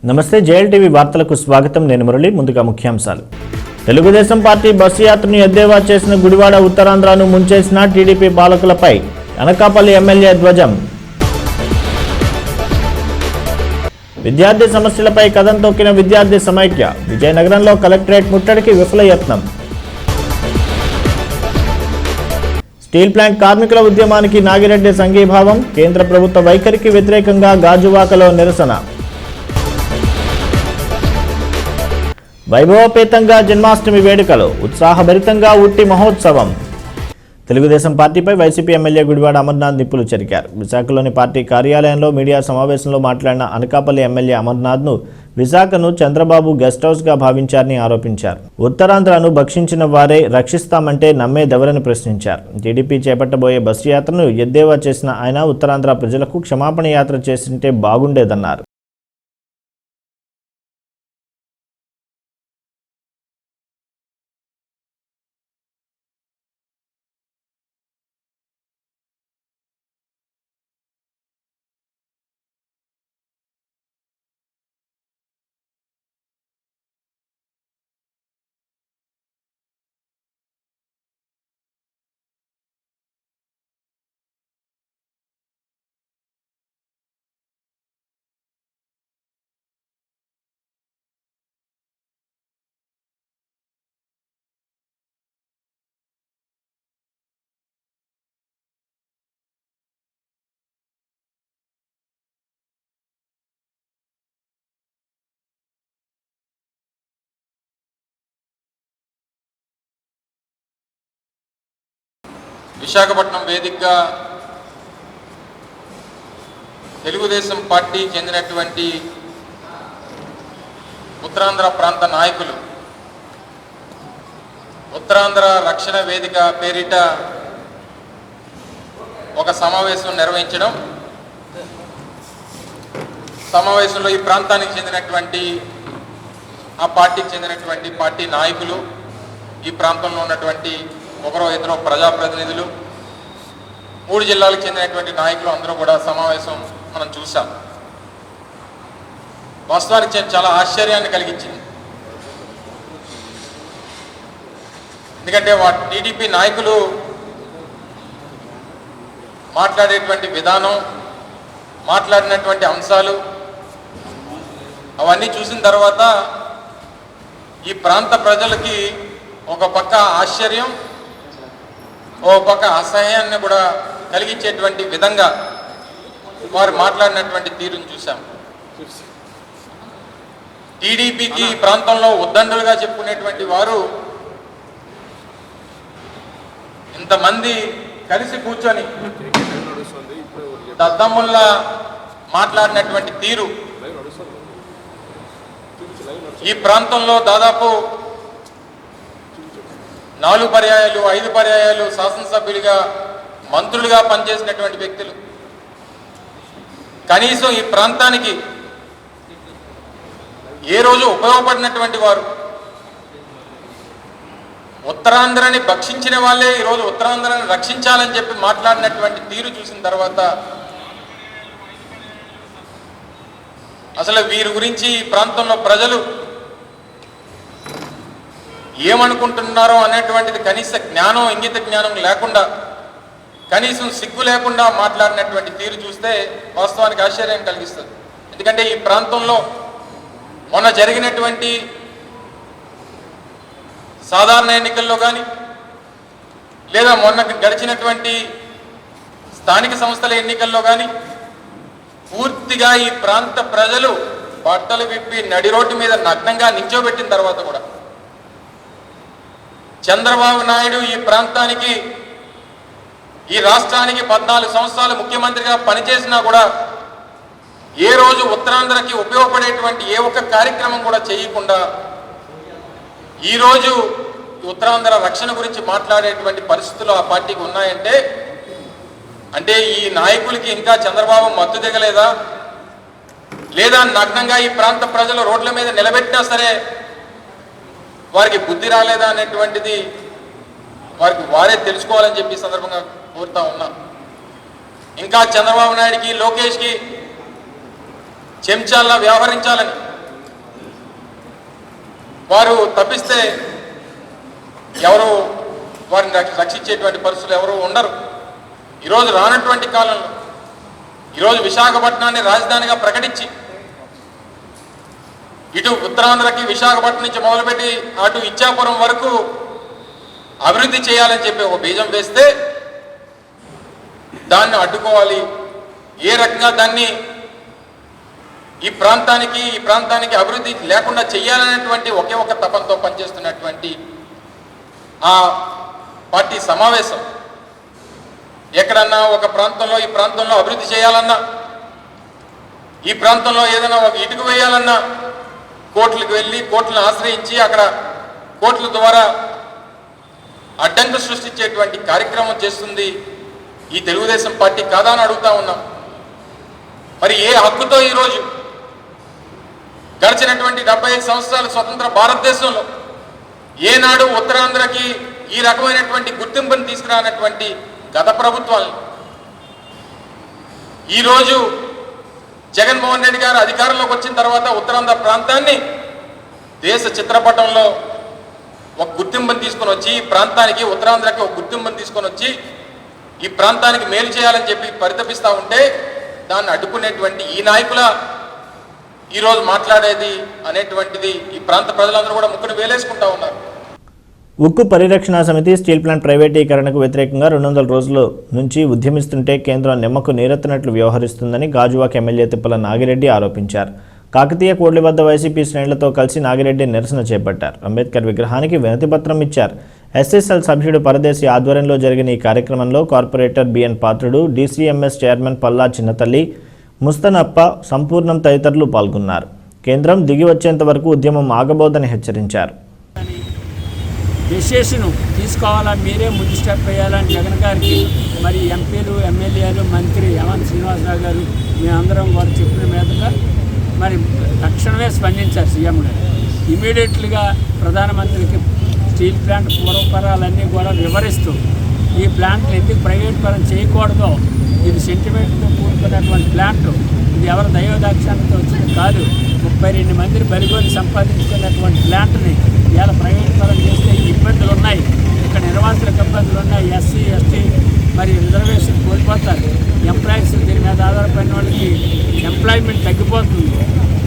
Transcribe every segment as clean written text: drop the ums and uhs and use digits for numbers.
నమస్తే JL TV వార్తలకు స్వాగతం. నేను మురళి. ముందుగా ముఖ్యాంశాలు. తెలుగుదేశం పార్టీ బస్సు యాత్రను ఎద్దేవా చేసిన గుడివాడ ఉత్తరాంధ్రను ముంచేసిన టీడీపీ పాలకులపై అనకాపల్లి ఎమ్మెల్యే ధ్వజం. విద్యార్థి సమస్యలపై కదం తొక్కిన విద్యార్థి సమైక్య. విజయనగరంలో కలెక్టరేట్ ముట్టడికి విఫల యత్నం. స్టీల్ ప్లాంట్ కార్మికుల ఉద్యమానికి నాగిరెడ్డి సంఘీభావం. కేంద్ర ప్రభుత్వ వైఖరికి వ్యతిరేకంగా గాజువాకలో నిరసన. వైభవపేతంగా జన్మాష్టమి వేడుకలు. ఉత్సాహభరితంగా ఉట్టి మహోత్సవం. తెలుగుదేశం పార్టీపై వైసీపీ ఎమ్మెల్యే గుడివాడ అమర్నాథ్ నిప్పులు చెరికారు. విశాఖలోని పార్టీ కార్యాలయంలో మీడియా సమావేశంలో మాట్లాడిన అనకాపల్లి ఎమ్మెల్యే అమర్నాథ్ను విశాఖను చంద్రబాబు గెస్ట్ హౌస్గా భావించారని ఆరోపించారు. ఉత్తరాంధ్రను భక్షించిన వారే రక్షిస్తామంటే నమ్మేదెవరని ప్రశ్నించారు. టీడీపీ చేపట్టబోయే బస్సు యాత్రను ఎద్దేవా చేసిన ఆయన ఉత్తరాంధ్ర ప్రజలకు క్షమాపణ యాత్ర చేస్తుంటే బాగుండేదన్నారు. విశాఖపట్నం వేదికగా తెలుగుదేశం పార్టీ చెందినటువంటి ఉత్తరాంధ్ర ప్రాంత నాయకులు ఉత్తరాంధ్ర రక్షణ వేదిక పేరిట ఒక సమావేశం నిర్వహించడం, సమావేశంలో ఈ ప్రాంతానికి చెందినటువంటి ఆ పార్టీకి చెందినటువంటి పార్టీ నాయకులు, ఈ ప్రాంతంలో ఉన్నటువంటి ఒకరో ఇద్దరు ప్రజాప్రతినిధులు, 3 జిల్లాలకు చెందినటువంటి నాయకులు అందరూ కూడా సమావేశం మనం చూసాం. వాస్తవానికి చాలా ఆశ్చర్యాన్ని కలిగించింది. ఎందుకంటే టీడీపీ నాయకులు మాట్లాడేటువంటి విధానం, మాట్లాడినటువంటి అంశాలు అవన్నీ చూసిన తర్వాత ఈ ప్రాంత ప్రజలకి ఒక పక్క ఆశ్చర్యం, ఓ పక్క అసహ్యాన్ని కూడా కలిగించేటువంటి విధంగా వారు మాట్లాడినటువంటి తీరును చూసాం. టీడీపీకి ఈ ప్రాంతంలో ఉద్దండులుగా చెప్పుకునేటువంటి వారు ఇంతమంది కలిసి కూర్చొని దద్దమ్ముల్లా మాట్లాడినటువంటి తీరు ఈ ప్రాంతంలో దాదాపు 4 పర్యాయాలు 5 పర్యాయాలు శాసనసభ్యులుగా మంత్రులుగా పనిచేసినటువంటి వ్యక్తులు, కనీసం ఈ ప్రాంతానికి ఏ రోజు ఉపయోగపడినటువంటి వారు, ఉత్తరాంధ్రని భక్షించిన వాళ్ళే ఈరోజు ఉత్తరాంధ్రని రక్షించాలని చెప్పి మాట్లాడినటువంటి తీరు చూసిన తర్వాత అసలు వీరి గురించి ఈ ప్రాంతంలో ప్రజలు ఏమనుకుంటున్నారో అనేటువంటిది కనీస జ్ఞానం, ఇంగిత జ్ఞానం లేకుండా, కనీసం సిగ్గు లేకుండా మాట్లాడినటువంటి తీరు చూస్తే వాస్తవానికి ఆశ్చర్యం కలిగిస్తుంది. ఎందుకంటే ఈ ప్రాంతంలో మొన్న జరిగినటువంటి సాధారణ ఎన్నికల్లో కానీ, లేదా మొన్న గడిచినటువంటి స్థానిక సంస్థల ఎన్నికల్లో కానీ పూర్తిగా ఈ ప్రాంత ప్రజలు బట్టలు విప్పి నడి రోడ్డు మీద నగ్నంగా నిల్చోబెట్టిన తర్వాత కూడా చంద్రబాబు నాయుడు ఈ ప్రాంతానికి, ఈ రాష్ట్రానికి 14 సంవత్సరాలు ముఖ్యమంత్రిగా పనిచేసినా కూడా ఏ రోజు ఉత్తరాంధ్రకి ఉపయోగపడేటువంటి ఏ ఒక్క కార్యక్రమం కూడా చేయకుండా ఈరోజు ఉత్తరాంధ్ర రక్షణ గురించి మాట్లాడేటువంటి పరిస్థితులు ఆ పార్టీకి ఉన్నాయంటే, అంటే ఈ నాయకులకి ఇంకా చంద్రబాబు మత్తు దిగలేదా, లేదా నగ్నంగా ఈ ప్రాంత ప్రజలు రోడ్ల మీద నిలబెట్టినా సరే వారికి బుద్ధి రాలేదా అనేటువంటిది వారే తెలుసుకోవాలని చెప్పి సందర్భంగా కోరుతా ఉన్నా. ఇంకా చంద్రబాబు నాయుడికి, లోకేష్కి చెంచాల్లా వ్యవహరించాలని, వారు తప్పిస్తే ఎవరు వారిని రక్షించేటువంటి పరిస్థితులు ఎవరు ఉండరు. ఈరోజు రానటువంటి కాలంలో ఈరోజు విశాఖపట్నాన్ని రాజధానిగా ప్రకటించి ఇటు ఉత్తరాంధ్రకి విశాఖపట్నం నుంచి మొదలుపెట్టి అటు ఇచ్చాపురం వరకు అభివృద్ధి చేయాలని చెప్పి ఒక బీజం వేస్తే దాన్ని అడ్డుకోవాలి, ఏ రకంగా దాన్ని ఈ ప్రాంతానికి అభివృద్ధి లేకుండా చేయాలనేటువంటి ఒకే ఒక తపంతో పనిచేస్తున్నటువంటి ఆ పార్టీ సమావేశం ఎక్కడన్నా ఒక ప్రాంతంలో ఈ ప్రాంతంలో అభివృద్ధి చేయాలన్నా, ఈ ప్రాంతంలో ఏదైనా ఒక ఇటుక వేయాలన్నా కోర్టులకు వెళ్ళి కోర్టులను ఆశ్రయించి అక్కడ కోర్టుల ద్వారా అడ్డంకులు సృష్టించేటువంటి కార్యక్రమం చేస్తుంది ఈ తెలుగుదేశం పార్టీ కాదా అని అడుగుతా ఉన్నాం. మరి ఏ హక్కుతో ఈరోజు గడిచినటువంటి 75 సంవత్సరాల స్వతంత్ర భారతదేశంలో ఏనాడు ఉత్తరాంధ్రకి ఈ రకమైనటువంటి గుర్తింపును తీసుకురానటువంటి గత ప్రభుత్వాలు ఈరోజు జగన్మోహన్ రెడ్డి గారు అధికారంలోకి వచ్చిన తర్వాత ఉత్తరాంధ్ర ప్రాంతాన్ని దేశ చిత్రపటంలో ఒక గుర్తింపును తీసుకొని వచ్చి ఈ ప్రాంతానికి ఉత్తరాంధ్రకి ఒక గుర్తింపును తీసుకొని వచ్చి ఈ ప్రాంతానికి మేలు చేయాలని చెప్పి పరితపిస్తూ ఉంటే దాన్ని అడ్డుకునేటువంటి ఈ నాయకుల ఈరోజు మాట్లాడేది అనేటువంటిది ఈ ప్రాంత ప్రజలందరూ కూడా ముక్కును వేలేసుకుంటా ఉన్నారు. ఉక్కు పరిరక్షణ సమితి స్టీల్ ప్లాంట్ ప్రైవేటీకరణకు వ్యతిరేకంగా 200 రోజుల నుంచి ఉద్యమిస్తుంటే కేంద్రం నిమ్మకు నీరెత్తినట్లు వ్యవహరిస్తుందని గాజువాక ఎమ్మెల్యే తిప్పల నాగిరెడ్డి ఆరోపించారు. కాకతీయ కోడ్లి వద్ద వైసీపీ శ్రేణులతో కలిసి నాగిరెడ్డి నిరసన చేపట్టారు. అంబేద్కర్ విగ్రహానికి వినతిపత్రం ఇచ్చారు. ఎస్ఎస్ఎల్ సభ్యుడు పరదేశి ఆధ్వర్యంలో జరిగిన ఈ కార్యక్రమంలో కార్పొరేటర్ బిఎన్ పాత్రుడు, డీసీఎంఎస్ చైర్మన్ పల్లా చిన్నతల్లి, ముస్తనప్ప, సంపూర్ణం తదితరులు పాల్గొన్నారు. కేంద్రం దిగి వచ్చేంత వరకు ఉద్యమం ఆగబోదని హెచ్చరించారు. డెసిషన్ తీసుకోవాలా, మీరే ముందు స్టెప్ వేయాలని జగన్ గారికి మరి ఎంపీలు, ఎమ్మెల్యేలు, మంత్రి యమన్ శ్రీనివాసరావు గారు మేమందరం వారు చెప్పిన మీదగా మరి తక్షణమే స్పందించారు సీఎం గారు. ఇమీడియట్లీగా ప్రధానమంత్రికి స్టీల్ ప్లాంట్ పూర్వపరాలన్నీ కూడా వివరిస్తూ ఈ ప్లాంట్లు ఎందుకు ప్రైవేట్ పరం చేయకూడదో, ఇది సెంటిమెంట్తో కూడుకున్నటువంటి ప్లాంట్, ఇది ఎవరు దైవదాక్షాంతో వచ్చింది కాదు, 32 మందిని బలిగొని సంపాదించుకున్నటువంటి ప్లాంట్ని ఇవాళ ప్రైవేట్ పరం చేస్తే ఇబ్బందులు ఉన్నాయి. ఇక్కడ నిర్వాసులకు ఇబ్బందులు ఉన్నాయి. ఎస్సీ, ఎస్టీ మరి రిజర్వేషన్ కోల్పోతారు. ఎంప్లాయీస్ దీని మీద ఆధారపడిన వాళ్ళకి ఎంప్లాయ్మెంట్ తగ్గిపోతుంది.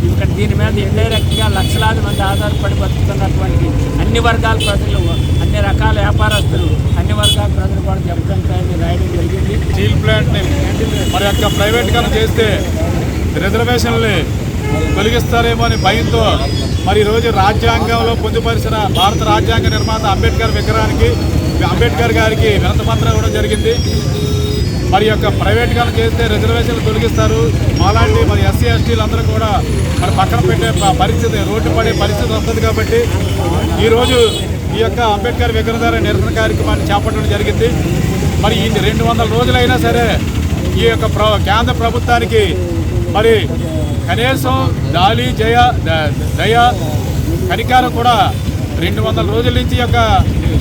ఇక్కడ దీని మీద ఇండైరెక్ట్గా లక్షలాది మంది ఆధారపడి బతుకుతున్నటువంటి అన్ని వర్గాల ప్రజలు, అన్ని రకాల వ్యాపారస్తులు, అన్ని వర్గాల ప్రజలు కూడా దెబ్బతింటాయని రాయడం జరిగింది. స్టీల్ ప్లాంట్ని మరి యొక్క ప్రైవేటీకరణ చేస్తే రిజర్వేషన్లు తొలగిస్తారేమో అని భయంతో మరి ఈరోజు రాజ్యాంగంలో పొందుపరిచిన భారత రాజ్యాంగ నిర్మాత అంబేద్కర్ విగ్రహానికి, అంబేద్కర్ గారికి వినతిపత్రం ఇవ్వడం జరిగింది. మరి యొక్క ప్రైవేటీకరణ చేస్తే రిజర్వేషన్లు తొలగిస్తారు, మాలాంటి మరి ఎస్సీ ఎస్టీలు అందరూ కూడా మరి పక్కన పెట్టే పరిస్థితి, రోడ్డు పడే పరిస్థితి వస్తుంది. కాబట్టి ఈరోజు ఈ యొక్క అంబేద్కర్ విగ్రహం ద్వారా నిరసన కార్యక్రమాన్ని చేపట్టడం జరిగింది. మరి ఈ 200 రోజులైనా సరే ఈ యొక్క కేంద్ర ప్రభుత్వానికి మరి కనీసం దాలి దయ కనికారం కూడా 200 రోజుల నుంచి యొక్క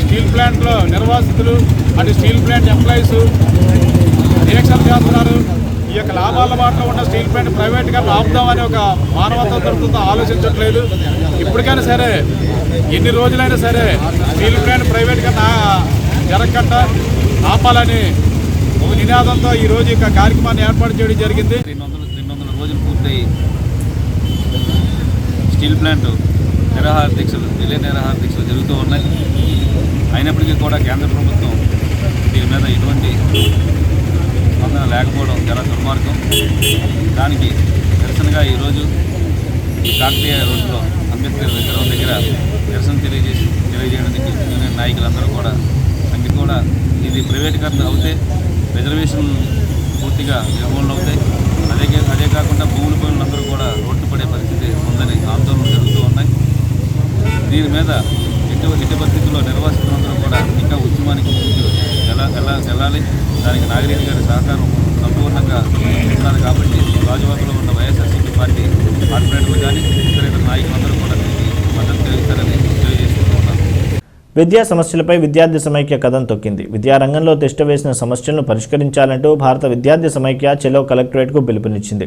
స్టీల్ ప్లాంట్లో నిర్వాసితులు అంటే స్టీల్ ప్లాంట్ ఎంప్లాయీస్ దీక్షలు చేస్తున్నారు. ఈ యొక్క లాభాల బాటలో ఉన్న స్టీల్ ప్లాంట్ ప్రైవేట్గా ఆపుదామని ఒక మానవతా దృక్పథంతో ఆలోచించట్లేదు. ఇప్పటికైనా సరే ఎన్ని రోజులైనా సరే స్టీల్ ప్లాంట్ ప్రైవేట్గా జరగకుండా ఆపాలని ఒక నినాదంతో ఈరోజు ఈ కార్యక్రమాన్ని ఏర్పాటు చేయడం జరిగింది. 200 రోజులు పూర్తయి స్టీల్ ప్లాంట్ నిరాహార దీక్షలు, రిలే నిరాహార దీక్షలు జరుగుతూ ఉన్నాయి. అయినప్పటికీ కూడా కేంద్ర ప్రభుత్వం దీని మీద ఎటువంటి స్పందన లేకపోవడం చాలా దుర్మార్గం. దానికి నిరసనగా ఈరోజు కాకతీయ రోడ్లో అంబేద్కర్ విగ్రహం దగ్గర నిరసన తెలియజేయడానికి యూనియన్ నాయకులందరూ కూడా సంఖ్య కూడా ఇది ప్రైవేటీకరణ అవుతే రిజర్వేషన్ పూర్తిగా నిర్మూలన అవుతాయి. అదే కాకుండా భూముల పనులందరూ కూడా రోడ్డు పడే పరిస్థితి ఉందని ఆందోళన జరుగుతూ ఉన్నాయి. దీని మీద ఎట్టి పరిస్థితుల్లో నిర్వాసితులందరూ కూడా ఇంకా ఉద్యమానికి వెళ్ళాలి. దానికి నాగిరెడ్డి గారి సహకారం సంపూర్ణంగా ఉన్నారు. కాబట్టి రాజువాకలో ఉన్న వైఎస్ఆర్సీపీ పార్టీ కార్పొరేటర్లు కానీ ఇతర నాయకులందరూ కూడా దీనికి మద్దతు తెలుస్తారని తెలియజేసుకుంటున్నారు. విద్యా సమస్యలపై విద్యార్థి సమైక్య కథం తొక్కింది. విద్యారంగంలో తిష్టవేసిన సమస్యలను పరిష్కరించాలంటూ భారత విద్యార్థి సమైక్య చెలో కలెక్టరేట్కు పిలుపునిచ్చింది.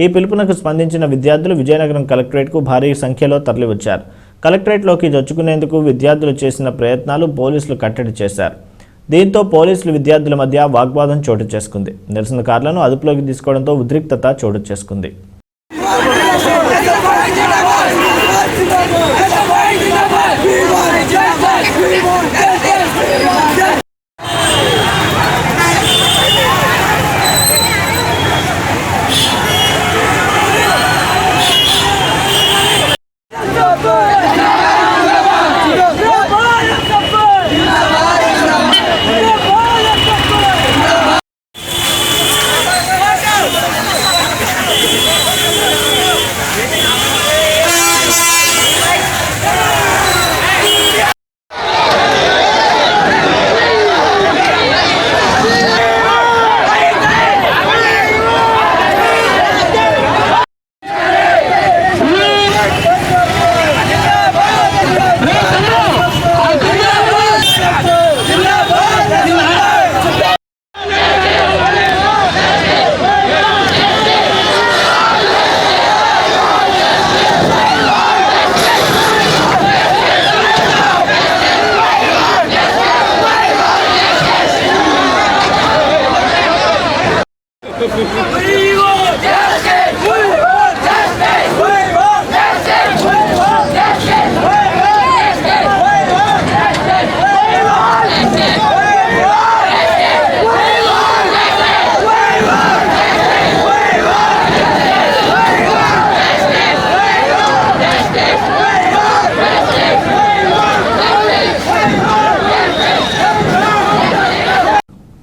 ఈ పిలుపునకు స్పందించిన విద్యార్థులు విజయనగరం కలెక్టరేట్కు భారీ సంఖ్యలో తరలివచ్చారు. కలెక్టరేట్లోకి చొచ్చుకునేందుకు విద్యార్థులు చేసిన ప్రయత్నాలు పోలీసులు కట్టడి చేశారు. దీంతో పోలీసులు విద్యార్థుల మధ్య వాగ్వాదం చోటు చేసుకుంది. నిరసనకారులను అదుపులోకి తీసుకోవడంతో ఉద్రిక్తత చోటు చేసుకుంది.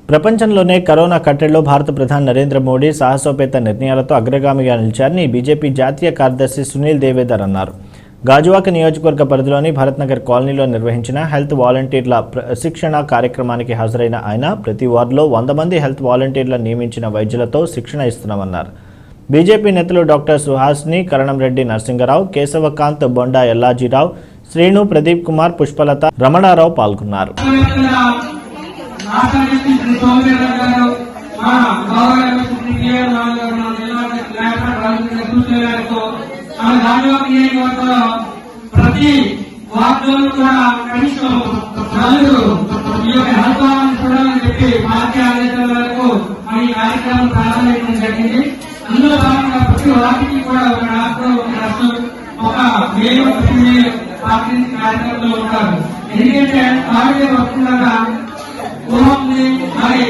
ప్రపంచంలోనే కరోనా కట్టడిలో భారత ప్రధాని నరేంద్ర మోడీ సాహసోపేత నిర్ణయాలతో అగ్రగామిగా నిలిచారని బీజేపీ జాతీయ కార్యదర్శి సునీల్ దేవేదర్ అన్నారు. గాజువాక నియోజకవర్గ పరిధిలోని భరత్నగర్ కాలనీలో నిర్వహించిన హెల్త్ వాలంటీర్ల శిక్షణ కార్యక్రమానికి హాజరైన ఆయన ప్రతి వార్డులో 100 మంది హెల్త్ వాలంటీర్లను నియమించిన వైద్యులతో శిక్షణ ఇస్తున్నామన్నారు. బీజేపీ నేతలు డాక్టర్ సుహాస్ని, కరణంరెడ్డి నరసింగరావు, కేశవకాంత్, బొండా ఎల్లాజీరావు, శ్రీను, ప్రదీప్ కుమార్, పుష్పలత, రమణారావు పాల్గొన్నారు. ప్రతి వార్డులో కూడా కనీసం నలుగురు ఈ యొక్క హెల్పాలను చూడాలని చెప్పి పార్టీ ఆదేశాల వరకు ఈ కార్యక్రమం ప్రారంభించడం జరిగింది. అందులో భాగంగా ప్రతి వార్డుకి కూడా ఒక డాక్టర్, ఒక నర్సు, ఒక మేలు, పార్టీ కార్యక్రమంలో ఉంటారు. ఎందుకంటే ఆరోగ్య వస్తుండగా గృహంని మరి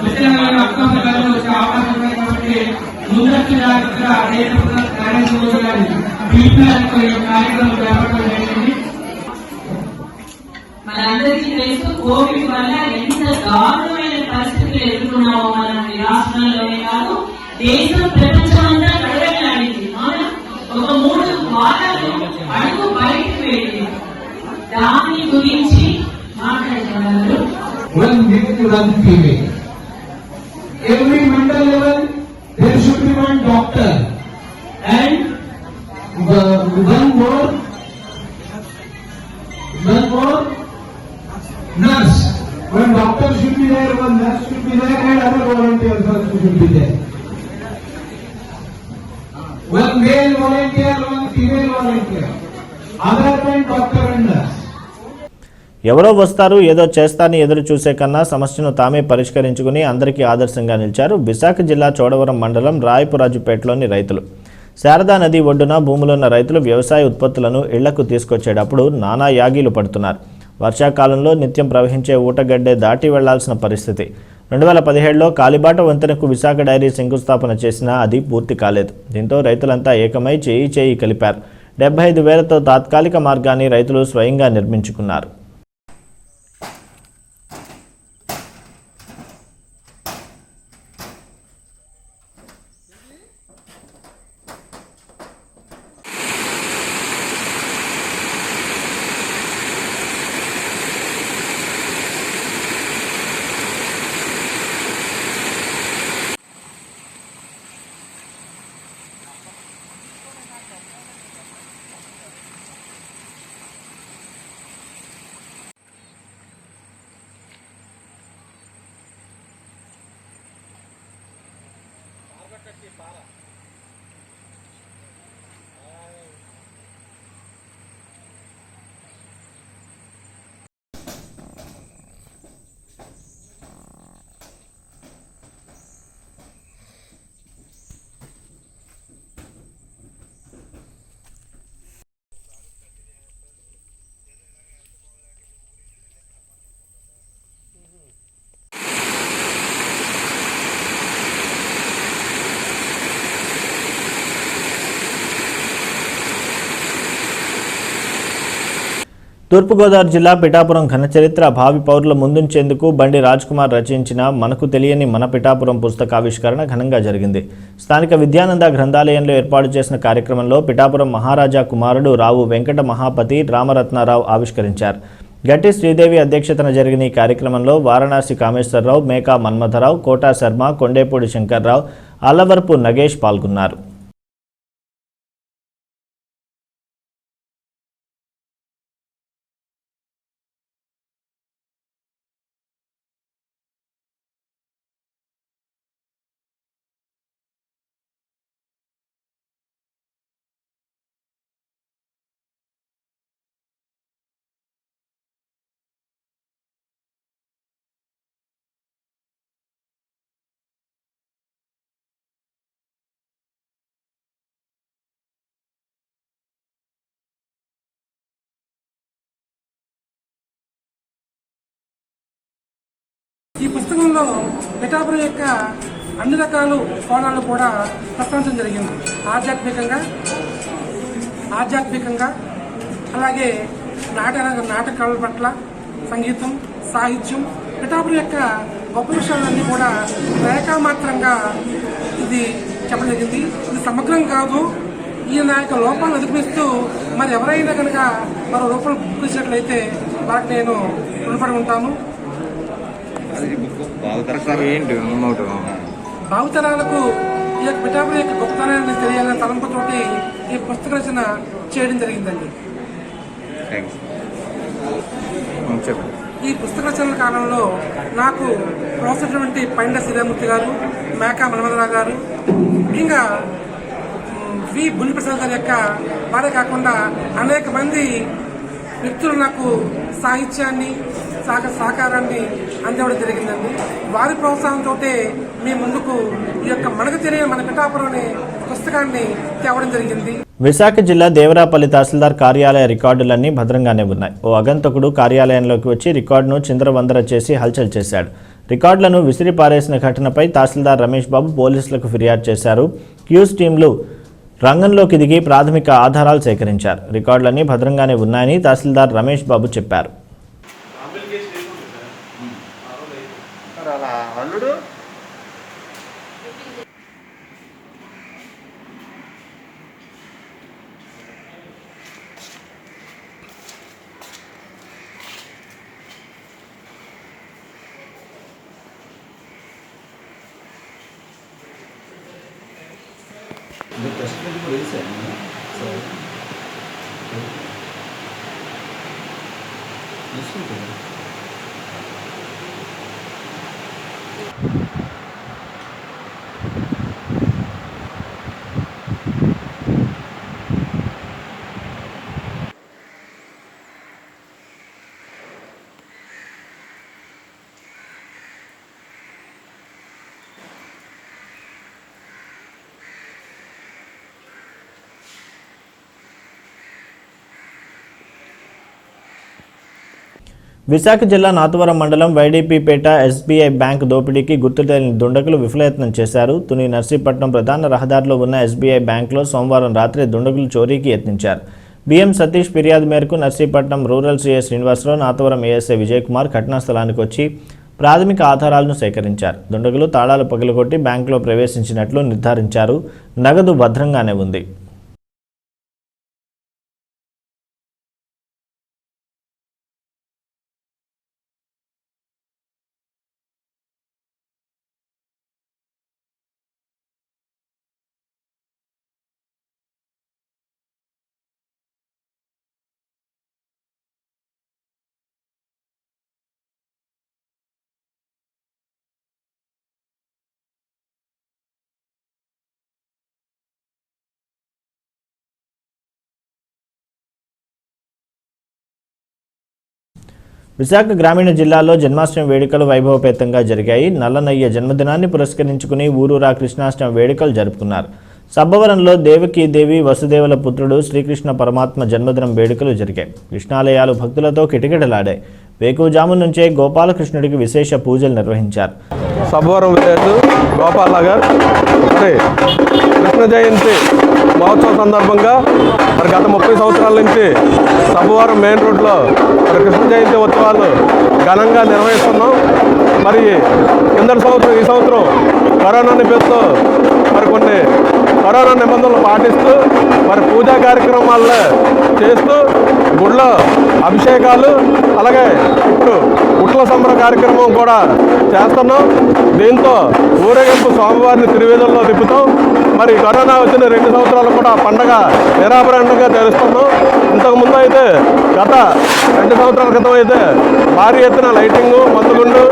విషయాలు అక్టోబర్ నెలలో వచ్చే అవకాశం ఉన్నాయి కాబట్టి ముందస్తు జాగ్రత్తగా నరేంద్ర మోదీ గారి పిలుపులతో ఈ కార్యక్రమం చేపట్టడం జరిగింది. మనందరికీ తెలుసు కోవిడ్ వల్ల ఎంత దారుణమైన పరిస్థితులు ఎదుర్కొన్నామో మనం ఈ రాష్ట్రంలోనే కాదు దేశం ప్రపంచం అంతా గడవలాడింది. ఒక 3 వారాలు అడుగు బయటకు వెళ్ళింది. దాని గురించి మాట్లాడుతున్నారు. Every mandal level there should be one doctor and one more nurse. One doctor should be there, one nurse should be there, and other volunteers also should be there. One male volunteer, one female volunteer, other than doctor and nurse. ఎవరో వస్తారు ఏదో చేస్తారని ఎదురు చూసే కన్నా సమస్యను తామే పరిష్కరించుకుని అందరికీ ఆదర్శంగా నిలిచారు విశాఖ జిల్లా చోడవరం మండలం రాయపురాజుపేటలోని రైతులు. శారదా నది ఒడ్డున భూములున్న రైతులు వ్యవసాయ ఉత్పత్తులను ఇళ్లకు తీసుకొచ్చేటప్పుడు నానా యాగీలు పడుతున్నారు. వర్షాకాలంలో నిత్యం ప్రవహించే ఊటగడ్డే దాటి వెళ్లాల్సిన పరిస్థితి. 2017లో కాలిబాట వంతెనకు విశాఖ డైరీ శంకుస్థాపన చేసినా అది పూర్తి కాలేదు. దీంతో రైతులంతా ఏకమై చేయి కలిపారు. 75,000తో తాత్కాలిక మార్గాన్ని రైతులు స్వయంగా నిర్మించుకున్నారు. తూర్పుగోదావరి జిల్లా పిఠాపురం ఘనచరిత్ర భావి పౌరుల ముందుంచేందుకు బండి రాజ్కుమార్ రచించిన మనకు తెలియని మన పిఠాపురం పుస్తకావిష్కరణ ఘనంగా జరిగింది. స్థానిక విద్యానంద గ్రంథాలయంలో ఏర్పాటు చేసిన కార్యక్రమంలో పిఠాపురం మహారాజా కుమారుడు రావు వెంకట మహాపతి రామరత్నారావు ఆవిష్కరించారు. గట్టి శ్రీదేవి అధ్యక్షతన జరిగిన ఈ కార్యక్రమంలో వారణాసి కామేశ్వరరావు, మేకా మన్మథరావు, కోటా శర్మ, కొండేపూడి శంకర్రావు, అల్లవరపు నగేష్ పాల్గొన్నారు. ఈ పుస్తకంలో పిఠాపురం యొక్క అన్ని రకాల కోణాలు కూడా ప్రస్తావించడం జరిగింది. ఆధ్యాత్మికంగా అలాగే నాటకాల పట్ల, సంగీతం, సాహిత్యం, పిఠాపురం యొక్క గొప్ప విషయాలన్నీ కూడా రేఖామాత్రంగా ఇది చెప్పడం జరిగింది. ఇది సమగ్రం కాదు. ఈయన యొక్క లోపాలను అధిగమిస్తూ మరి ఎవరైనా కనుక మరో రూపాయలు గుర్తించినట్లయితే వాటిని నేను రుణపడి ఉంటాను. భావితరాలకు ఈ యొక్క పిఠాపురం యొక్క గొప్పతనాన్ని తెలియాలనే తలంపుతోటి ఈ పుస్తక రచన చేయడం జరిగిందండి. ఈ పుస్తక రచన కాలంలో నాకు ప్రోత్సహించినటువంటి పైండ శ్రీరామూర్తి గారు, మేకా మన్మథరావు గారు, ఇంకా వి బుల్లిప్రసాద్ గారి యొక్క వారే కాకుండా అనేక మంది వ్యక్తులు నాకు సాహిత్యాన్ని, సహకారాన్ని అందివ్వడం జరిగిందండి. వారి ప్రోత్సాహంతో మీ ముందుకు ఈ యొక్క మనకు తెలియని మన పిఠాపురం అనే పుస్తకాన్ని తేవడం జరిగింది. విశాఖ జిల్లా దేవరాపల్లి తహసీల్దార్ కార్యాలయ రికార్డులన్నీ భద్రంగానే ఉన్నాయి. ఓ అగంతకుడు కార్యాలయంలోకి వచ్చి రికార్డును చిందరవందర చేసి హల్చల్ చేశాడు. రికార్డులను విసిరి పారేసిన ఘటనపై తహసీల్దార్ రమేష్ బాబు పోలీసులకు ఫిర్యాదు చేశారు. క్యూస్ టీంలు రంగంలోకి దిగి ప్రాథమిక ఆధారాలు సేకరించారు. రికార్డులన్నీ భద్రంగానే ఉన్నాయని తహసీల్దార్ రమేష్ బాబు చెప్పారు. విశాఖ జిల్లా నాతవరం మండలం వైడీపీపేట ఎస్బీఐ బ్యాంక్ దోపిడీకి గుర్తు తెలియని దుండగులు విఫలయత్నం చేశారు. తుని నర్సీపట్నం ప్రధాన రహదారిలో ఉన్న ఎస్బీఐ బ్యాంకులో సోమవారం రాత్రి దుండగులు చోరీకి యత్నించారు. బిఎం సతీష్ ఫిర్యాదు మేరకు Narsipatnam rural CI Srinivasarao, Nathavaram ASI Vijay Kumar ఘటనా స్థలానికి వచ్చి ప్రాథమిక ఆధారాలను సేకరించారు. దుండగులు తాళాలు పగలగొట్టి బ్యాంకులో ప్రవేశించినట్లు నిర్ధారించారు. నగదు భద్రంగానే ఉంది. విశాఖ గ్రామీణ జిల్లాలో జన్మాష్టమి వేడుకలు వైభవపేతంగా జరిగాయి. నల్లనయ్య జన్మదినాన్ని పురస్కరించుకుని ఊరూరా కృష్ణాష్టమి వేడుకలు జరుపుకున్నారు. సబ్బవరంలో దేవకీదేవి వసుదేవుల పుత్రుడు శ్రీకృష్ణ పరమాత్మ జన్మదినం వేడుకలు జరిగాయి. కృష్ణాలయాలు భక్తులతో కిటకిటలాడాయి. వేకువజాము నుంచే గోపాలకృష్ణుడికి విశేష పూజలు నిర్వహించారు. సబ్బవరం విలేజ్ గోపాల్ నగర్ కృష్ణ జయంతి మహోత్సవం సందర్భంగా మరి గత 30 సంవత్సరాల నుంచి సబ్బవరం మెయిన్ రోడ్లో మరి కృష్ణ జయంతి ఉత్సవాలు ఘనంగా నిర్వహిస్తున్నాం. మరి కిందటి సంవత్సరం ఈ సంవత్సరం కరోనా నిమిత్తం మరి కొన్ని కరోనా నిబంధనలు పాటిస్తూ మరి పూజా కార్యక్రమాల్లో చేస్తూ గుళ్ళో అభిషేకాలు అలాగే ఇప్పుడు ఉట్ల సంబర కార్యక్రమం కూడా చేస్తున్నాం. దీంతో ఊరేగింపు స్వామివారిని తిరువేదుల్లో తిప్పుతాం. మరి కరోనా వచ్చిన 2 సంవత్సరాలు కూడా పండగ నిరాభరణంగా తెలుస్తున్నాం. ఇంతకుముందు అయితే గత 2 సంవత్సరాల క్రితం అయితే భారీ ఎత్తున లైటింగు మందుగుండు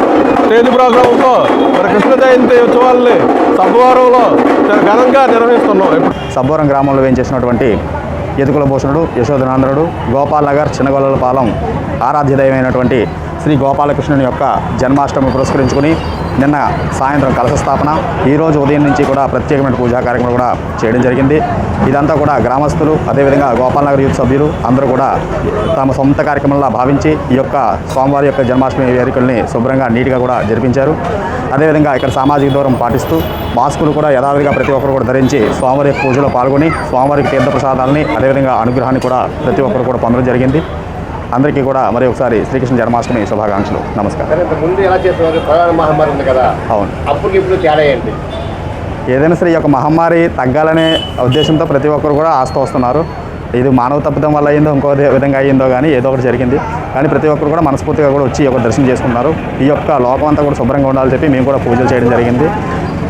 స్టేజ్ ప్రోగ్రాంతో మరి కృష్ణ జయంతి ఉత్సవాల్ని సబ్బవరంలో ఘనంగా నిర్వహిస్తున్నాం. సబ్బవరం గ్రామంలో వేయించేసినటువంటి యదుకుల భూషణుడు యశోధనాంధ్రుడు గోపాల్ నగర్ చిన్నగొల్లపాలెం ఆరాధ్య దైవమైనటువంటి శ్రీ గోపాలకృష్ణుని యొక్క జన్మాష్టమి పురస్కరించుకుని నిన్న సాయంత్రం కలశ స్థాపన, ఈరోజు ఉదయం నుంచి కూడా ప్రత్యేకమైన పూజా కార్యక్రమం కూడా చేయడం జరిగింది. ఇదంతా కూడా గ్రామస్తులు అదేవిధంగా గోపాల్ నగర్ యూత్ సభ్యులు అందరూ కూడా తమ సొంత కార్యక్రమంలా భావించి ఈ యొక్క స్వామివారి యొక్క జన్మాష్టమి వేడుకల్ని శుభ్రంగా నీట్గా కూడా జరిపించారు. అదేవిధంగా ఇక్కడ సామాజిక దూరం పాటిస్తూ మాస్కులు కూడా యథావిధిగా ప్రతి ఒక్కరు కూడా ధరించి స్వామివారి పూజలో పాల్గొని స్వామివారికి తీర్థ ప్రసాదాలని అదేవిధంగా అనుగ్రహాన్ని కూడా ప్రతి ఒక్కరు కూడా పొందడం జరిగింది. అందరికీ కూడా మరి ఒకసారి శ్రీకృష్ణ జన్మాష్టమి శుభాకాంక్షలు. నమస్కారం. ముందు ఎలా చేస్తున్నారు? కరోనా మహమ్మారి ఉంది కదా, అవును, అప్పుడు ఇప్పుడు తేడా ఏంటి? ఏదైనా సరే ఈ యొక్క మహమ్మారి తగ్గాలనే ఉద్దేశంతో ప్రతి ఒక్కరు కూడా ఆస్త వస్తున్నారు. ఇది మానవ తప్పిదం వల్ల అయ్యిందో ఇంకో విధంగా అయ్యిందో కానీ ఏదో ఒకటి జరిగింది. కానీ ప్రతి ఒక్కరు కూడా మనస్ఫూర్తిగా కూడా వచ్చి ఈ యొక్క దర్శనం చేసుకున్నారు. ఈ యొక్క లోకం అంతా కూడా శుభ్రంగా ఉండాలని చెప్పి మేము కూడా పూజలు చేయడం జరిగింది.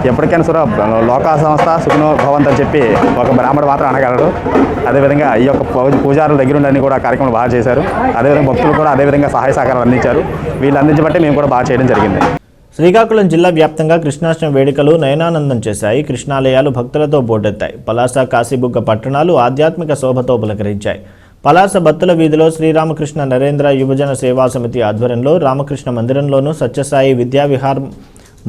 ఎప్పటికైనా సరే లోకా సంస్థ సుఖనో భవంత్ అని చెప్పి ఒక బ్రాహ్మడు మాత్రం అనగలడు. అదేవిధంగా ఈ యొక్క పూజారుల దగ్గర ఉండి కూడా కార్యక్రమం బాగా చేశారు. అదేవిధంగా భక్తులు కూడా అదేవిధంగా సహాయ సహకారాలు అందించారు. వీళ్ళు అందించబట్టి మేము కూడా బాగా చేయడం జరిగింది. శ్రీకాకుళం జిల్లా వ్యాప్తంగా కృష్ణాష్టమి వేడుకలు నయనానందం చేశాయి. కృష్ణాలయాలు భక్తులతో పోటెత్తాయి. పలాస కాశీబుగ్గ పట్టణాలు ఆధ్యాత్మిక శోభతో పులకరించాయి. పలాస బత్తుల వీధిలో శ్రీరామకృష్ణ నరేంద్ర యువజన సేవా సమితి ఆధ్వర్యంలో రామకృష్ణ మందిరంలోనూ సత్యసాయి విద్యావిహార్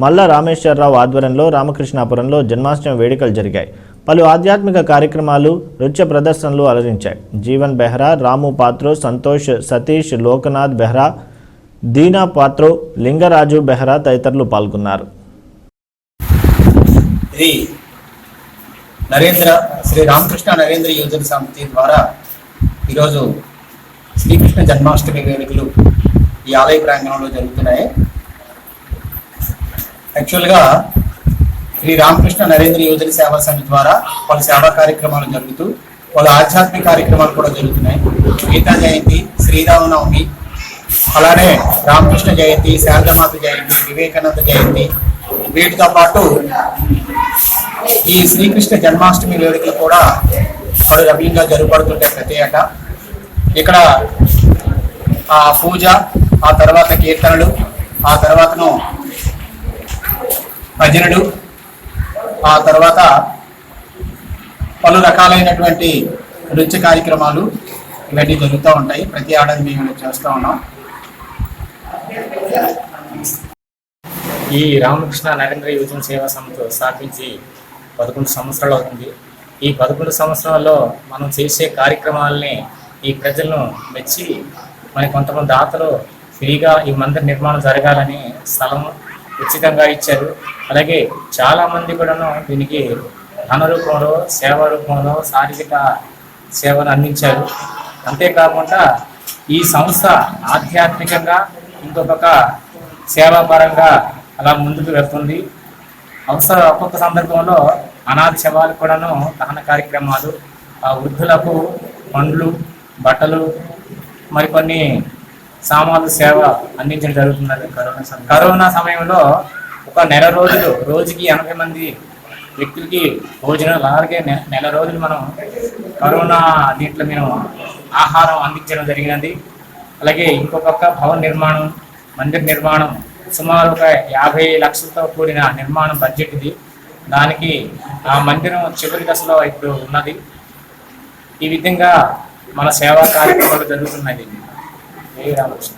మల్ల రామేశ్వరరావు ఆధ్వర్యంలో రామకృష్ణాపురంలో జన్మాష్టమి వేడుకలు జరిగాయి. పలు ఆధ్యాత్మిక కార్యక్రమాలు నృత్య ప్రదర్శనలు అలరించాయి. జీవన్ బెహ్రా, రాము పాత్రో, సంతోష్ సతీష్, లోకనాథ్ బెహ్రా, దీనా పాత్రో, లింగరాజు బెహ్రా తదితరులు పాల్గొన్నారు. శ్రీ రామకృష్ణ నరేంద్ర యువజన సమితి ద్వారా ఈరోజు శ్రీకృష్ణ జన్మాష్టమి వేడుకలు ఈ ఆలయ ప్రాంగణంలో జరుగుతున్నాయి. యాక్చువల్గా శ్రీ రామకృష్ణ నరేంద్ర యువజన సేవా సమితి ద్వారా పలు సేవా కార్యక్రమాలు జరుగుతూ పలు ఆధ్యాత్మిక కార్యక్రమాలు కూడా జరుగుతున్నాయి. గీతా జయంతి, శ్రీరామనవమి, అలానే రామకృష్ణ జయంతి, శారదామాత జయంతి, వివేకానంద జయంతి, వీటితో పాటు ఈ శ్రీకృష్ణ జన్మాష్టమి వేడుకలు కూడా పలు రమ్యంగా జరుగుతుంటాయి ప్రతి ఏటా. ఇక్కడ ఆ పూజ, ఆ తర్వాత కీర్తనలు, ఆ తర్వాతను భజనలు, ఆ తర్వాత పలు రకాలైనటువంటి నృత్య కార్యక్రమాలు ఇవన్నీ జరుగుతూ ఉంటాయి. ప్రతి ఏడాది మేము చేస్తూ ఉన్నాం. ఈ రామకృష్ణ నరేంద్ర యువజన సేవా సమితి స్థాపించి 11 సంవత్సరాలు అవుతుంది. ఈ 11 సంవత్సరాల్లో మనం చేసే కార్యక్రమాలని ఈ ప్రజలను మెచ్చి మరి కొంతమంది దాతలు ఫ్రీగా ఈ మందిర నిర్మాణం జరగాలని స్థలం ఉచితంగా ఇచ్చారు. అలాగే చాలామంది కూడాను దీనికి ధన రూపంలో, సేవా రూపంలో శారీరక సేవను అందించారు. అంతేకాకుండా ఈ సంస్థ ఆధ్యాత్మికంగా ఇంకొక సేవాపరంగా అలా ముందుకు వెళ్తుంది. ఒక్కొక్క సందర్భంలో అనాథ శవాలకు కూడాను దహన కార్యక్రమాలు, వృద్ధులకు పండ్లు, బట్టలు, మరికొన్ని సామాన్లు సేవ అందించడం జరుగుతున్నది. కరోనా సమయంలో ఒక నెల రోజులు రోజుకి 80 మంది వ్యక్తులకి భోజనం, అలాగే నెల రోజులు మనం కరోనా దీంట్లో మేము ఆహారం అందించడం జరిగినది. అలాగే ఇంకొక భవన నిర్మాణం, మందిర నిర్మాణం సుమారు ఒక 50 లక్షలతో కూడిన నిర్మాణం బడ్జెట్ ఇది. దానికి ఆ మందిరం చివరి దశలో ఇప్పుడు ఉన్నది. ఈ విధంగా మన సేవా కార్యక్రమాలు జరుగుతున్నది. రామకృష్ణ.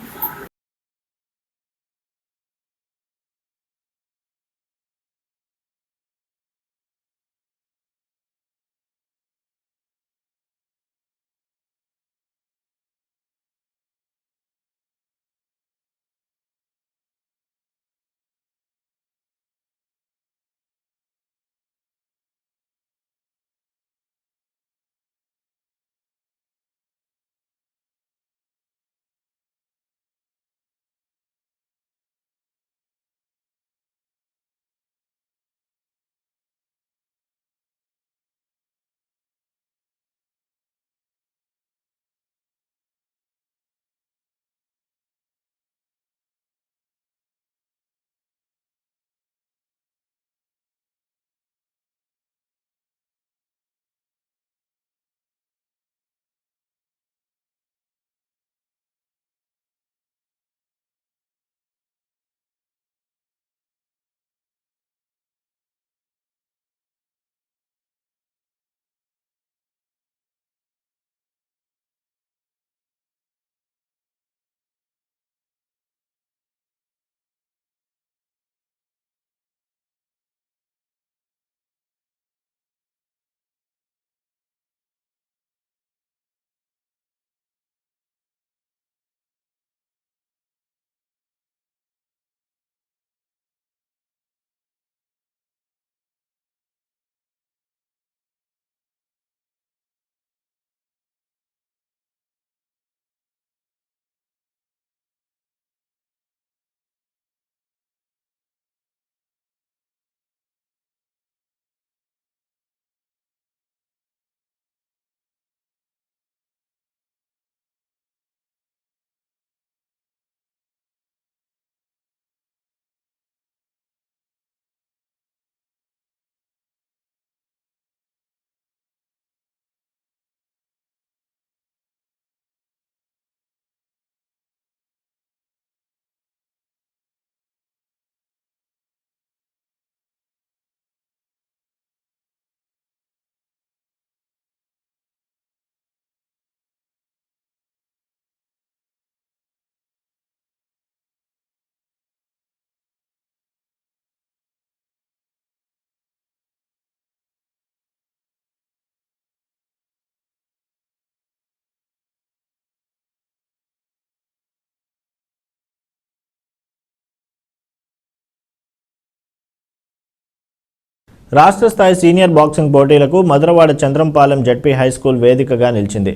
రాష్ట్ర స్థాయి సీనియర్ బాక్సింగ్ పోటీలకు మధురవాడ చంద్రంపాలెం జడ్పీ హైస్కూల్ వేదికగా నిలిచింది.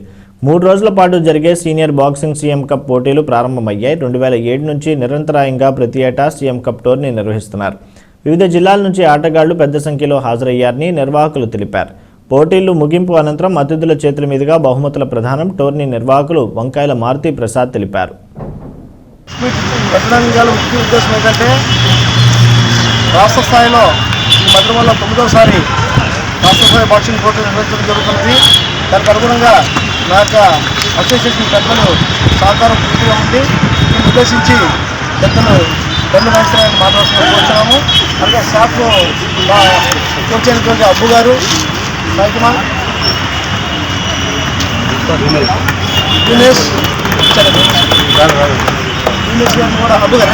3 రోజుల పాటు జరిగే సీనియర్ బాక్సింగ్ సీఎం కప్ పోటీలు ప్రారంభమయ్యాయి. 2007 నుంచి నిరంతరాయంగా ప్రతి ఏటా సీఎం కప్ టోర్నీ నిర్వహిస్తున్నారు. వివిధ జిల్లాల నుంచి ఆటగాళ్లు పెద్ద సంఖ్యలో హాజరయ్యారని నిర్వాహకులు తెలిపారు. పోటీలు ముగింపు అనంతరం అతిథుల చేతుల మీదుగా బహుమతుల ప్రదానం టోర్నీ నిర్వాహకులు వంకాయల మారుతి ప్రసాద్ తెలిపారు. ముఖ్య ఉద్దేశం ఏంటంటే రాష్ట్ర స్థాయిలో ఈ మధురవాడలో 9వ రాష్ట్ర స్థాయి బాక్సింగ్ పోటీ నిర్వహించడం జరుగుతుంది. దానికి అనుగుణంగా నా యొక్క అసోసియేషన్ పెద్దలు సహకారం పూర్తిగా ఉంది. దీన్ని ఉద్దేశించి పెద్దలు బండి మహేశ్వరాన్ని మాట్లాడుతున్నాము. అలాగే స్టాఫ్ కోచ్ అయినటువంటి అబ్బు గారు, సాయికుమా, దినేష్ గారిని కూడా అబ్బు గారు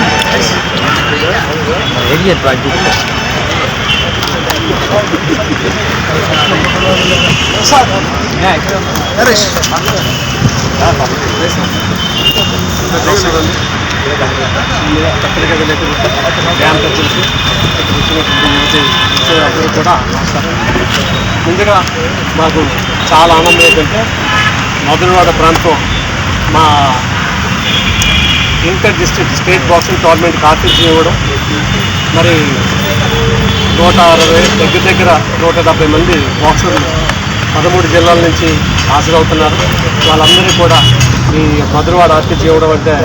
నరేష్ కూడా ముందుగా మాకు చాలా ఆనందం ఏంటంటే మధురవాడ ప్రాంతం మా ఇంటర్ డిస్ట్రిక్ట్ స్టేట్ బాక్సింగ్ టోర్నమెంట్కి ఆతిథ్యం ఇవ్వడం, మరి 160 దగ్గర 170 మంది బాక్సర్లు 13 జిల్లాల నుంచి హాజరవుతున్నారు. వాళ్ళందరినీ కూడా ఈ మధురవాడ ఆతిథ్యం ఇవ్వడం అంటే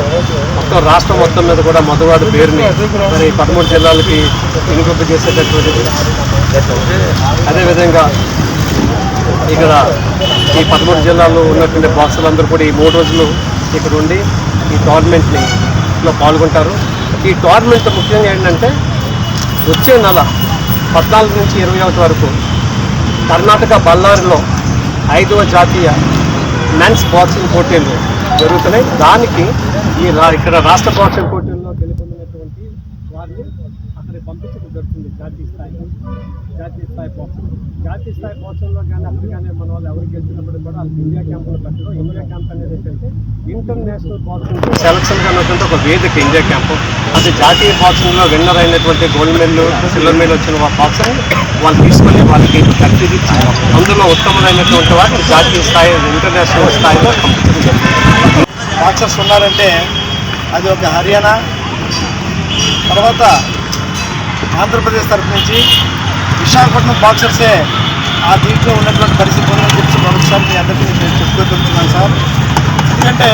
మొత్తం రాష్ట్రం మొత్తం మీద కూడా మధురవాడ పేరుని మరి 13 జిల్లాలకి వినిపింప చేసేటటువంటిది. అదేవిధంగా ఇక్కడ ఈ 13 జిల్లాల్లో ఉన్నటువంటి బాక్సర్లు అందరూ కూడా ఈ 3 రోజులు ఇక్కడ ఉండి ఈ టోర్నమెంట్లో పాల్గొంటారు. ఈ టోర్నమెంట్ ముఖ్యంగా ఏంటంటే వచ్చే నెల 14 నుంచి 21 వరకు కర్ణాటక బళ్ళారిలో 5వ జాతీయ మెన్స్ బాక్సింగ్ పోటీలు జరుగుతున్నాయి. దానికి ఇక్కడ రాష్ట్ర బాక్సింగ్ పోటీల్లో గెలుపొందినటువంటి వారిని అక్కడికి పంపించడం జరుగుతుంది. జాతీయ స్థాయి బాక్సింగ్లో కానీ అక్కడ కానీ మన వాళ్ళు ఎవరికి గెలిచినప్పుడు కూడా వాళ్ళకి ఇండియా క్యాంపులో పెట్టడం. ఇండియా క్యాంప్ అనేది ఏంటంటే ఇంటర్నేషనల్ బాక్సింగ్ సెలక్షన్ అనేటువంటి ఒక వేదిక ఇండియా క్యాంపు. అది జాతీయ బాక్సింగ్లో విన్నర్ అయినటువంటి గోల్డ్ మెడల్, సిల్వర్ మెడల్ వచ్చిన బాక్సర్ని వాళ్ళు తీసుకొని వాళ్ళకి ప్రతిదీ అందులో ఉత్తమమైనటువంటి వాటిని జాతీయ స్థాయి, ఇంటర్నేషనల్ స్థాయిలో పంపించడం జరుగుతుంది. బాక్సర్స్ ఉన్నారంటే అది ఒక హర్యానా, తర్వాత ఆంధ్రప్రదేశ్ తరఫు నుంచి విశాఖపట్నం బాక్సర్సే ఆ దీంట్లో ఉన్నటువంటి పరిస్థితి ఉందని చెప్పి మరొకసారి మీ అందరికీ నేను చెప్పుకోగలుగుతున్నాను సార్. ఎందుకంటే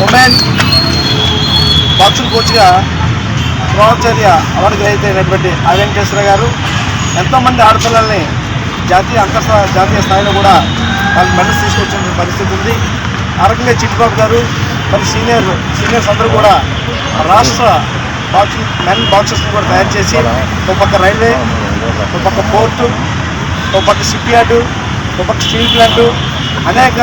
ఉమెన్ బాక్సింగ్ కోచ్గా ద్రోణాచార్య అవార్డు గ్రహీత అయినటువంటి ఆ వెంకటేశ్వర గారు ఎంతోమంది ఆడపిల్లల్ని జాతీయ స్థాయిలో కూడా వాళ్ళు మెడల్స్ తీసుకొచ్చిన పరిస్థితి ఉంది. ఆ రకంగా చిట్టిబాబు గారు మరి సీనియర్స్ అందరూ కూడా రాష్ట్ర బాక్సింగ్ మెన్ బాక్సర్స్ని కూడా తయారు చేసి ఒక పక్క రైల్వే, ఒక పక్క పోర్టు, ఒక పక్క షిప్ యార్డు, ఒక పక్క స్టీల్ ప్లాంటు, అనేక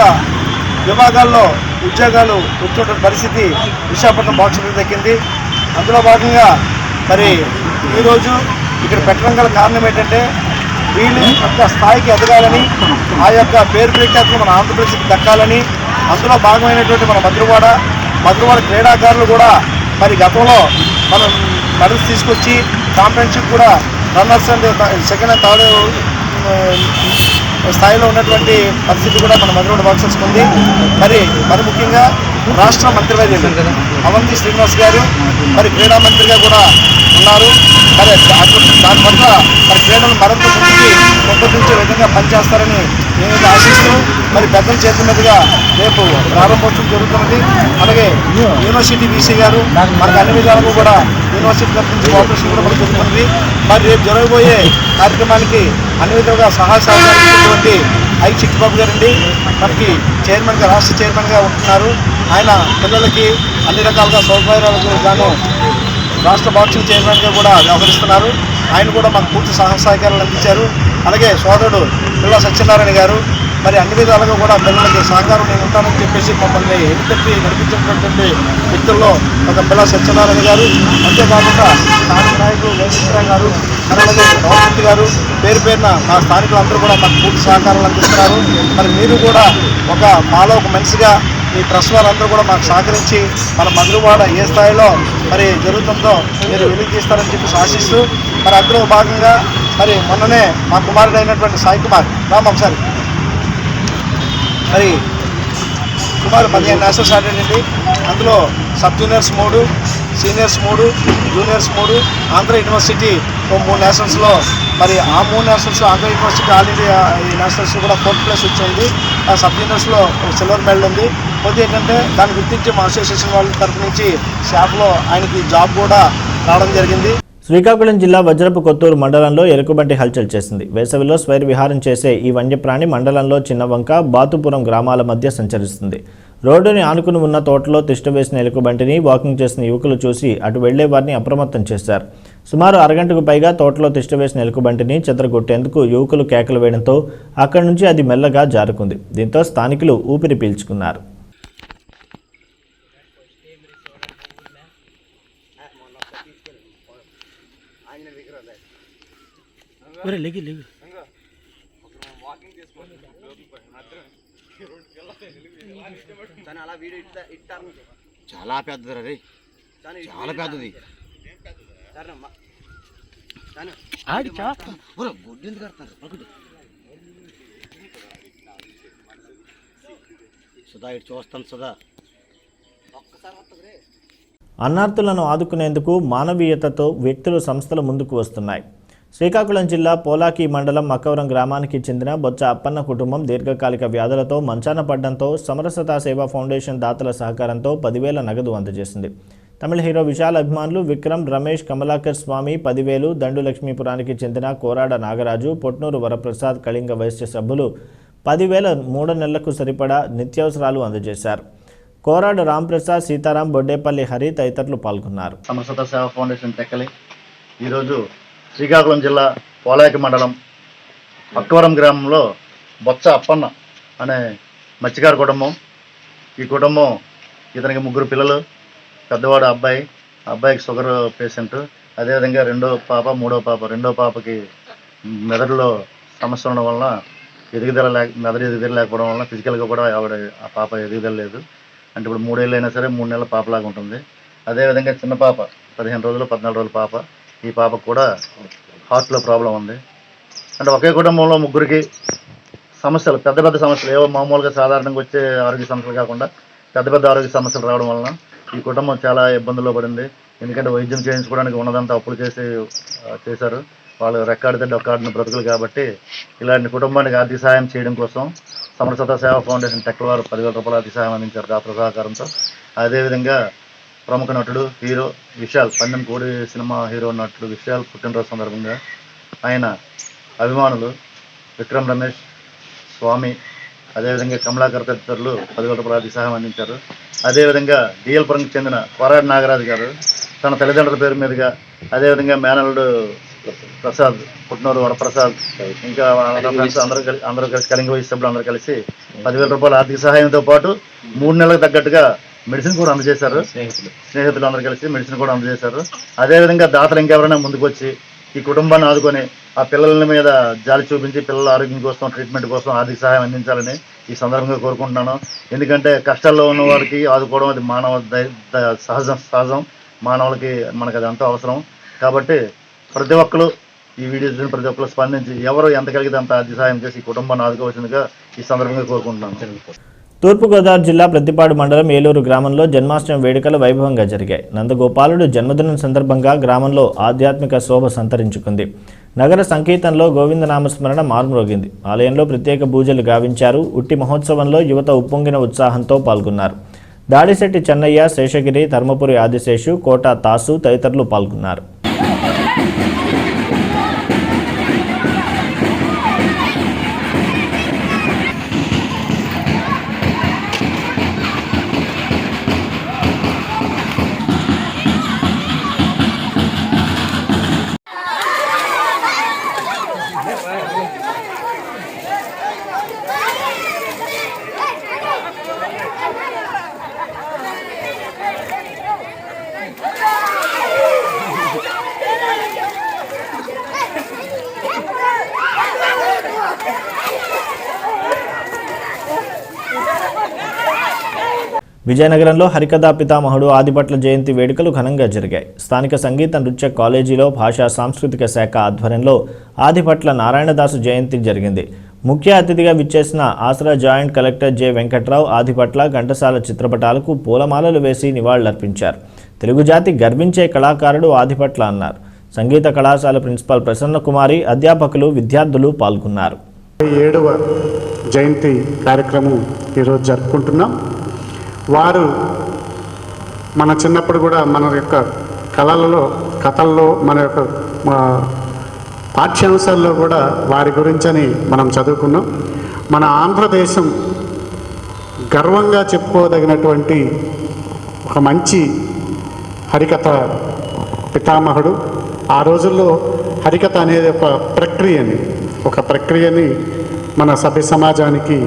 విభాగాల్లో ఉద్యోగాలు వచ్చేటువంటి పరిస్థితి విశాఖపట్నం బాక్సర్కి దక్కింది. అందులో భాగంగా మరి ఈరోజు ఇక్కడ పెట్టడం గల కారణం ఏంటంటే వీళ్ళు యొక్క స్థాయికి ఎదగాలని, ఆ యొక్క పేరు ప్రఖ్యాతులు మన ఆంధ్రప్రదేశ్కి దక్కాలని, అందులో భాగమైనటువంటి మన మధురవాడ క్రీడాకారులు కూడా మరి గతంలో మనం మెడల్స్ తీసుకొచ్చి ఛాంపియన్షిప్ కూడా runners and second and third స్థాయిలో ఉన్నటువంటి పరిస్థితి కూడా మన మధురవాడ బాక్సర్స్కి ఉంది. మరి ముఖ్యంగా రాష్ట్ర మంత్రివర్యులు అవంతి శ్రీనివాస్ గారు మరి క్రీడా మంత్రిగా కూడా ఉన్నారు. మరి దాని పట్ల మరి క్రీడలు మరింత ముందుకి పెంపొందించే విధంగా పనిచేస్తారని నేను ఆశిస్తూ మరి పెద్దల చేతుల మీదుగా రేపు ప్రారంభోత్సవం జరుగుతున్నది. అలాగే యూనివర్సిటీ వీసీ గారు మనకు అన్ని విధాలుగా కూడా యూనివర్సిటీ తరఫు నుంచి కోఆపరేషన్ కూడా మనకు జరుగుతున్నది. మరి రేపు జరగబోయే కార్యక్రమానికి అన్ని విధాలుగా సహాయ సహకారం ఐ చిట్టిబాబు గారండి మనకి రాష్ట్ర చైర్మన్గా ఉంటున్నారు. ఆయన పిల్లలకి అన్ని రకాలుగా సౌకర్యాలకు గాను రాష్ట్ర బాక్సింగ్ చైర్మన్గా కూడా వ్యవహరిస్తున్నారు. ఆయన కూడా మాకు పూర్తి సహకారాలు అందించారు. అలాగే సోదరుడు పిల్ల సత్యనారాయణ గారు మరి అన్ని విధాలుగా కూడా పిల్లలకి సహకారం నేను ఉంటానని చెప్పేసి మమ్మల్ని ఎదుటి నడిపించినటువంటి వ్యక్తుల్లో ఒక పిల్ల సత్యనారాయణ గారు, అంతేకాకుండా స్థానిక నాయకులు వైశ్వరరావు గారు, అలాగే రామమూర్తి గారు, పేరున మా స్థానికులందరూ కూడా మాకు పూర్తి సహకారాలు అందిస్తున్నారు. మరి మీరు కూడా మాలో ఒక మనిషిగా ఈ ప్రెస్ వారందరూ కూడా మాకు సహకరించి మన మధురవాడ ఏ స్థాయిలో మరి జరుగుతుందో మీరు వెలికి తీస్తారని చెప్పి ఆశిస్తూ మరి అందులో భాగంగా మరి మొన్ననే మా కుమారుడు అయినటువంటి సాయి కుమార్ రామ్ ఒకసారి మరి సుమారు 15 నేషనల్స్ ఆడాడండి. అందులో sub juniors 3, seniors 3, juniors 3, Andhra university 3 నేషనల్స్లో మరి ఆ 3 nationals Andhra university all India ఈ నేషనల్స్ కూడా 4th ప్లేస్ వచ్చింది. ఆ సబ్ జూనియర్స్లో సిల్వర్ మెడల్ ఉంది. పోతే ఏంటంటే దాన్ని గుర్తించి మా అసోసియేషన్ వాళ్ళ తరఫు నుంచి స్టాఫ్లో ఆయనకి జాబ్ కూడా రావడం జరిగింది. శ్రీకాకుళం జిల్లా వజ్రపు కొత్తూరు మండలంలో ఎలుకబంటి హల్చల్ చేసింది. వేసవిలో స్వైర విహారం చేసే ఈ వన్యప్రాణి మండలంలో చిన్నవంక, బాతుపురం గ్రామాల మధ్య సంచరిస్తుంది. రోడ్డుని ఆనుకుని ఉన్న తోటలో తిష్టవేసిన ఎలుకబంటిని వాకింగ్ చేసిన యువకులు చూసి అటు వెళ్లే వారిని అప్రమత్తం చేశారు. సుమారు అరగంటకు పైగా తోటలో తిష్టవేసిన ఎలుకబంటిని చెదరగొట్టేందుకు యువకులు కేకలు వేయడంతో అక్కడి నుంచి అది మెల్లగా జారుకుంది. దీంతో స్థానికులు ఊపిరి పీల్చుకున్నారు. చాలా పెద్దది రే, చాలా పెద్దది. సుధా ఇటు చూస్తాను సుధా. అన్నార్తులను ఆదుకునేందుకు మానవీయతతో వ్యక్తులు, సంస్థలు ముందుకు వస్తున్నాయి. శ్రీకాకుళం జిల్లా పోలాకి మండలం మక్కవరం గ్రామానికి చెందిన బొత్స అప్పన్న కుటుంబం దీర్ఘకాలిక వ్యాధులతో మంచాన పడ్డంతో సమరసతా సేవా ఫౌండేషన్ దాతల సహకారంతో 10,000 నగదు అందజేసింది. తమిళ హీరో విశాల్ అభిమానులు విక్రమ్, రమేష్, కమలాకర్ స్వామి 10,000, దండు లక్ష్మీపురానికి చెందిన కోరాడ నాగరాజు, పొట్నూరు వరప్రసాద్, కళింగ వైశ్య సభ్యులు 10,000 3 నెలలకు సరిపడా నిత్యావసరాలు అందజేశారు. కోరాడ రాంప్రసాద్, సీతారాం, బొడ్డేపల్లి హరి తదితరులు పాల్గొన్నారు. సమరసతా సేవా ఫౌండేషన్ టెక్కలి ఈరోజు శ్రీకాకుళం జిల్లా పోలాకి మండలం మక్కవరం గ్రామంలో బొత్స అప్పన్న అనే మత్స్యకార కుటుంబం. ఈ కుటుంబం ఇతనికి 3 పిల్లలు, పెద్దవాడు అబ్బాయికి షుగర్ పేషెంట్, అదేవిధంగా రెండో పాపకి మెదడులో సమస్య ఉండడం వలన మెదడు ఎదుగుదల లేకపోవడం వలన ఫిజికల్గా కూడా ఆ పాప ఎదుగుదల లేదు. అంటే ఇప్పుడు 3 ఏళ్ళు అయినా సరే 3 నెలల పాపలాగా ఉంటుంది. అదేవిధంగా చిన్న పాప 15 రోజులు 14 రోజుల పాప, ఈ పాపకు కూడా హార్ట్లో ప్రాబ్లం ఉంది. అంటే ఒకే కుటుంబంలో 3కి సమస్యలు, పెద్ద సమస్యలు, ఏవో మామూలుగా సాధారణంగా వచ్చే ఆరోగ్య సమస్యలు కాకుండా పెద్ద ఆరోగ్య సమస్యలు రావడం వలన ఈ కుటుంబం చాలా ఇబ్బందుల్లో పడింది. ఎందుకంటే వైద్యం చేయించుకోవడానికి ఉన్నదంతా అప్పులు చేశారు. వాళ్ళు రెక్కాడితే డొక్కాడిన బ్రతుకులు కాబట్టి ఇలాంటి కుటుంబానికి ఆర్థిక సహాయం చేయడం కోసం సమరసతా సేవా ఫౌండేషన్ టెక్కల వారు 10,000 రూపాయల ఆర్థిక సహాయం అందించారు దాతల సహకారంతో. అదేవిధంగా ప్రముఖ నటుడు హీరో విశాల్, పందెం కోడి సినిమా హీరో నటుడు విశాల్ పుట్టినరోజు సందర్భంగా ఆయన అభిమానులు విక్రమ్, రమేష్, స్వామి, అదేవిధంగా కమలాకర్ తదితరులు 10,000 రూపాయల ఆర్థిక సహాయం అందించారు. అదేవిధంగా డిఎల్పురంకి చెందిన కోరాడ నాగరాజు గారు తన తల్లిదండ్రుల పేరు మీదుగా, అదేవిధంగా మేనల్లుడు ప్రసాద్, పుట్నూరు వరప్రసాద్, ఇంకా అందరూ కలిసి కళింగ వైశ్య సభ్యులు అందరూ కలిసి 10,000 రూపాయల ఆర్థిక సహాయంతో పాటు 3 నెలలకు తగ్గట్టుగా మెడిసిన్ కూడా అందజేశారు. స్నేహితులు అందరూ కలిసి మెడిసిన్ కూడా అందజేశారు. అదేవిధంగా దాతలు ఇంకెవరైనా ముందుకు వచ్చి ఈ కుటుంబాన్ని ఆదుకొని ఆ పిల్లల మీద జాలి చూపించి పిల్లల ఆరోగ్యం కోసం, ట్రీట్మెంట్ కోసం ఆర్థిక సహాయం అందించాలని ఈ సందర్భంగా కోరుకుంటున్నాను. ఎందుకంటే కష్టాల్లో ఉన్న వారికి ఆదుకోవడం అది మానవ సహజం, మానవులకి మనకు అది ఎంతో అవసరం. కాబట్టి ప్రతి ఒక్కరు ఈ వీడియో చూసిన ప్రతి ఒక్కరు స్పందించి ఎవరు ఎంత కలిగితే అంత ఆర్థిక సహాయం చేసి ఈ కుటుంబాన్ని ఆదుకోవాల్సిందిగా ఈ సందర్భంగా కోరుకుంటున్నాను. తూర్పుగోదావరి జిల్లా ప్రతిపాడు మండలం ఏలూరు గ్రామంలో జన్మాష్టమి వేడుకలు వైభవంగా జరిగాయి. నందగోపాలుడు జన్మదినం సందర్భంగా గ్రామంలో ఆధ్యాత్మిక శోభ సంతరించుకుంది. నగర సంకీర్తనలో గోవిందనామస్మరణ మార్మోగింది. ఆలయంలో ప్రత్యేక పూజలు గావించారు. ఉట్టి మహోత్సవంలో యువత ఉప్పొంగిన ఉత్సాహంతో పాల్గొన్నారు. దాడిశెట్టి చెన్నయ్య, శేషగిరి, ధర్మపురి ఆదిశేషు, కోట తాసు తదితరులు పాల్గొన్నారు. విజయనగరంలో హరికథా పితామహుడు ఆదిభట్ల జయంతి వేడుకలు ఘనంగా జరిగాయి. స్థానిక సంగీత నృత్య కాలేజీలో భాషా సాంస్కృతిక శాఖ ఆధ్వర్యంలో ఆదిభట్ల నారాయణదాసు జయంతి జరిగింది. ముఖ్య అతిథిగా విచ్చేసిన ఆసరా joint collector J Venkatrao Adibhatla Ghantasala చిత్రపటాలకు పూలమాలలు వేసి నివాళులర్పించారు. తెలుగు జాతి గర్వించే కళాకారుడు ఆదిభట్ల అన్నారు. సంగీత కళాశాల ప్రిన్సిపాల్ ప్రసన్న కుమారి, అధ్యాపకులు, విద్యార్థులు పాల్గొన్నారు. 7వ జయంతి కార్యక్రమం ఈరోజు జరుపుకుంటున్నాం. వారు మన చిన్నప్పుడు కూడా మన యొక్క కళలలో, కథల్లో, మన యొక్క పాఠ్యాంశాల్లో కూడా వారి గురించని మనం చదువుకున్నాం. మన ఆంధ్రదేశం గర్వంగా చెప్పుకోదగినటువంటి ఒక మంచి హరికథ పితామహుడు. ఆ రోజుల్లో హరికథ అనేది ఒక ప్రక్రియని మన సభ్య సమాజానికి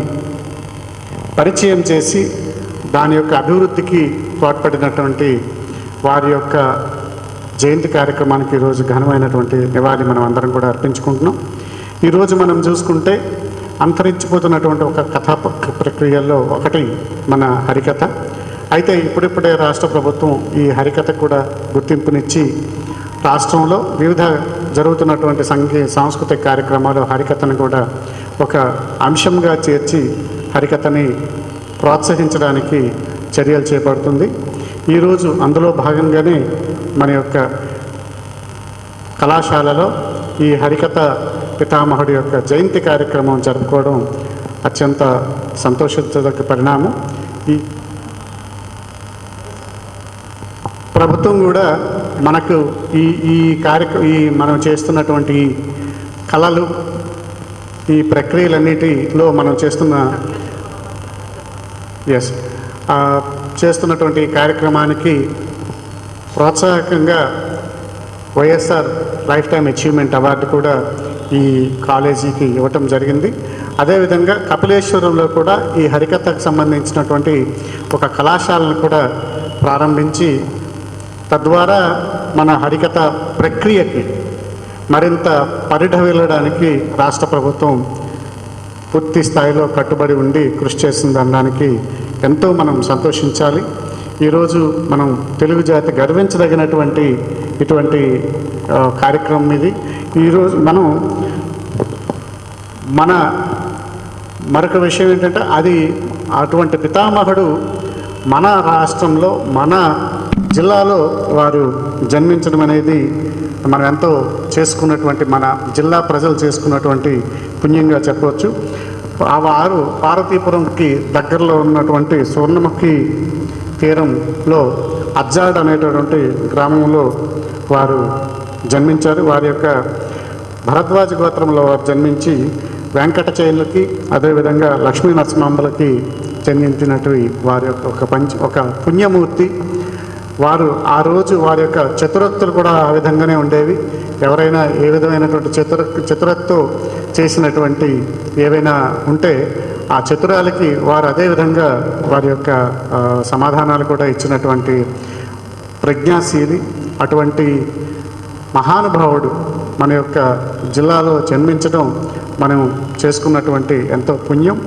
పరిచయం చేసి దాని యొక్క అభివృద్ధికి తోడ్పడినటువంటి వారి యొక్క జయంతి కార్యక్రమానికి ఈరోజు ఘనమైనటువంటి నివాళి మనం అందరం కూడా అర్పించుకుంటున్నాం. ఈరోజు మనం చూసుకుంటే అంతరించిపోతున్నటువంటి ఒక కథా ప్రక్రియల్లో ఒకటి మన హరికథ. అయితే ఇప్పుడిప్పుడే రాష్ట్ర ప్రభుత్వం ఈ హరికథ కూడా గుర్తింపునిచ్చి రాష్ట్రంలో వివిధ జరుగుతున్నటువంటి సాంస్కృతిక కార్యక్రమాలు హరికథను కూడా ఒక అంశంగా చేర్చి హరికథని ప్రోత్సహించడానికి చర్యలు చేపడుతుంది. ఈరోజు అందులో భాగంగానే మన యొక్క కళాశాలలో ఈ హరికథ పితామహుడి యొక్క జయంతి కార్యక్రమం జరుపుకోవడం అత్యంత సంతోషించదగ్గ పరిణామం. ఈ ప్రభుత్వం కూడా మనకు ఈ మనం చేస్తున్నటువంటి కళలు, ఈ ప్రక్రియలన్నిటిలో మనం చేస్తున్నటువంటి కార్యక్రమానికి ప్రోత్సాహకంగా YSR life time achievement award కూడా ఈ కాలేజీకి ఇవ్వటం జరిగింది. అదేవిధంగా కపిలేశ్వరంలో కూడా ఈ హరికథకు సంబంధించినటువంటి ఒక కళాశాలను కూడా ప్రారంభించి తద్వారా మన హరికథ ప్రక్రియకి మరింత పరిఢవిల్లడానికి రాష్ట్ర ప్రభుత్వం పూర్తి స్థాయిలో కట్టుబడి ఉండి కృషి చేస్తుందనడానికి ఎంతో మనం సంతోషించాలి. ఈరోజు మనం తెలుగు జాతి గర్వించదగినటువంటి ఇటువంటి కార్యక్రమం ఇది. ఈరోజు మనం మరొక విషయం ఏంటంటే అటువంటి పితామహుడు మన రాష్ట్రంలో, మన జిల్లాలో వారు జన్మించడం అనేది మనం ఎంతో చేసుకున్నటువంటి, మన జిల్లా ప్రజలు చేసుకున్నటువంటి పుణ్యంగా చెప్పవచ్చు. వారు పార్వతీపురంకి దగ్గరలో ఉన్నటువంటి సువర్ణముఖి తీరంలో అజ్జాడ్ అనేటటువంటి గ్రామంలో వారు జన్మించారు. వారి యొక్క భరద్వాజ గోత్రంలో వారు జన్మించి వెంకటచైలుకి, అదేవిధంగా లక్ష్మీ నరసింహాంబలకి చెందించినటువంటి వారి యొక్క ఒక పుణ్యమూర్తి. వారు ఆ రోజు వారి యొక్క చతురత్తులు కూడా ఆ విధంగానే ఉండేవి. ఎవరైనా ఏ విధమైనటువంటి చతురత్తో చేసినటువంటి ఏవైనా ఉంటే ఆ చతురాలకి వారు అదేవిధంగా వారి యొక్క సమాధానాలు కూడా ఇచ్చినటువంటి ప్రజ్ఞాశీలి. అటువంటి మహానుభావుడు మన యొక్క జిల్లాలో జన్మించడం మనం చేసుకున్నటువంటి ఎంతో పుణ్యం.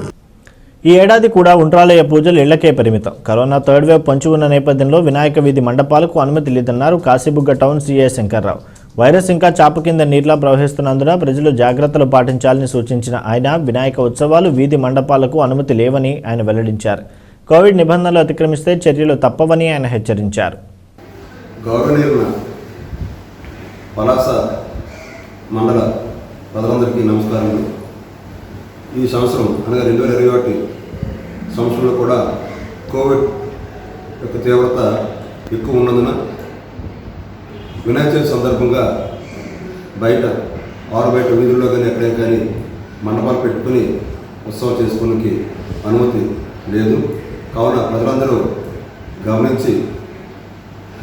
ఈ ఏడాది కూడా ఉండ్రాలయ్య పూజలు ఇళ్లకే పరిమితం. కరోనా థర్డ్ వేవ్ పొంచి ఉన్న నేపథ్యంలో వినాయక వీధి మండపాలకు అనుమతి లేదన్నారు Kasibugga town CA Shankarrao. Virus ఇంకా చాప కింద నీటిలా ప్రవహిస్తున్నందున ప్రజలు జాగ్రత్తలు పాటించాలని సూచించిన ఆయన వినాయక ఉత్సవాలు వీధి మండపాలకు అనుమతి లేవని ఆయన వెల్లడించారు. కోవిడ్ నిబంధనలు అతిక్రమిస్తే చర్యలు తప్పవని ఆయన హెచ్చరించారు. పలాస మండల ప్రజలందరికీ నమస్కారములు. ఈ సంవత్సరం అనగా 2021 సంవత్సరంలో కూడా కోవిడ్ యొక్క తీవ్రత ఎక్కువ ఉన్నందున వినాయక చవితి సందర్భంగా ఆరు బయట వీధుల్లో కానీ ఎక్కడే కానీ మండపాలు పెట్టుకుని ఉత్సవం చేసుకోవడానికి అనుమతి లేదు. కావున ప్రజలందరూ గమనించి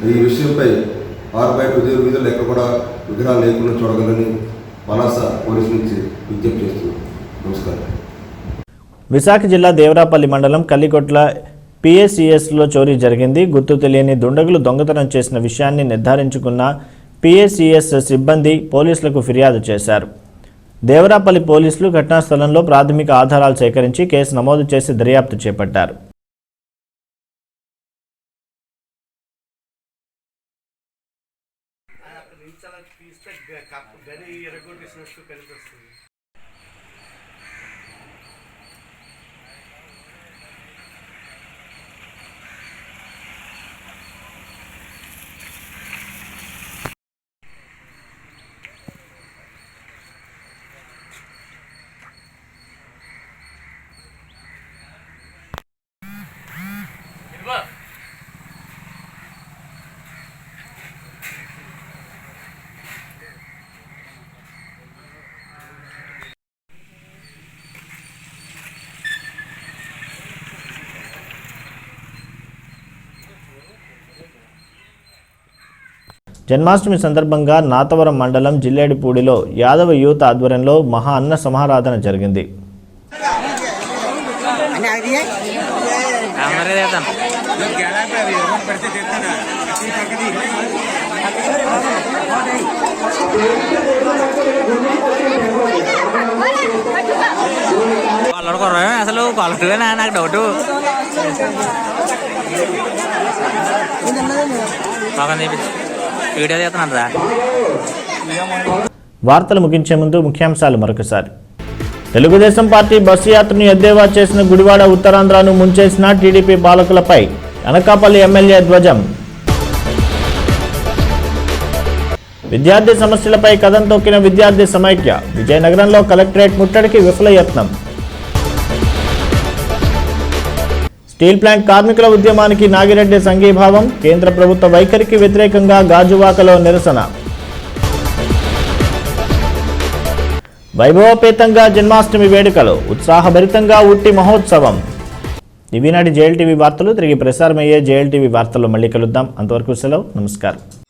ఈ విషయంపై ఆరు బయట వీధుల్లో ఎక్కడ కూడా విగ్రహాలు లేకుండా చూడగలని పలాస పోలీసు నుంచి విజ్ఞప్తి చేస్తున్నాం. నమస్కారం. విశాఖ జిల్లా దేవరాపల్లి మండలం కల్లికొట్ల పిఎస్సిఎస్లో చోరీ జరిగింది. గుర్తు తెలియని దుండగులు దొంగతనం చేసిన విషయాన్ని నిర్ధారించుకున్న పిఎస్సిఎస్ సిబ్బంది పోలీసులకు ఫిర్యాదు చేశారు. దేవరాపల్లి పోలీసులు ఘటనా స్థలంలో ప్రాథమిక ఆధారాలు సేకరించి కేసు నమోదు చేసి దర్యాప్తు చేపట్టారు. తీస్తే గది ఎరగొట్టేసినట్టు కనిపిస్తుంది. జన్మాష్టమి సందర్భంగా నాతవరం మండలం జిల్లేడిపూడిలో యాదవ యూత్ ఆధ్వర్యంలో మహా అన్న సమారాధన జరిగింది. అసలు క్వాలిటీగా నాకు డౌట్ వీడియో చేస్తున్నారా. వార్తలు ముగించే ముందు ముఖ్యాంశాలు మరొకసారి. తెలుగుదేశం పార్టీ బస్సు యాత్రను ఎద్దేవా చేసిన గుడివాడ ఉత్తరాంధ్రను ముంచేసిన టీడీపీ పాలకులపై అనకాపల్లి ఎమ్మెల్యే ధ్వజం. విద్యార్థి సమస్యలపై కదం తొక్కిన విద్యార్థి సమైక్య. విజయనగరంలో కలెక్టరేట్ ముట్టడికి విఫల యత్నం. స్టీల్ ప్లాంట్ కార్మికుల ఉద్యమానికి నాగిరెడ్డి సంఘీభావం. కేంద్ర ప్రభుత్వ వైఖరికి వ్యతిరేకంగా గాజువాకలో నిరసన. వైభవపేతంగా జన్మాష్టమి వేడుకలు. ఉత్సాహభరితంగా ఉట్టి మహోత్సవం. ఇవి నాటి JLTV వార్తలు. తిరిగి ప్రసారమయ్యే JLTV వార్తల్లో మళ్ళీ కలుద్దాం. అంతవరకు సెలవు. నమస్కారం.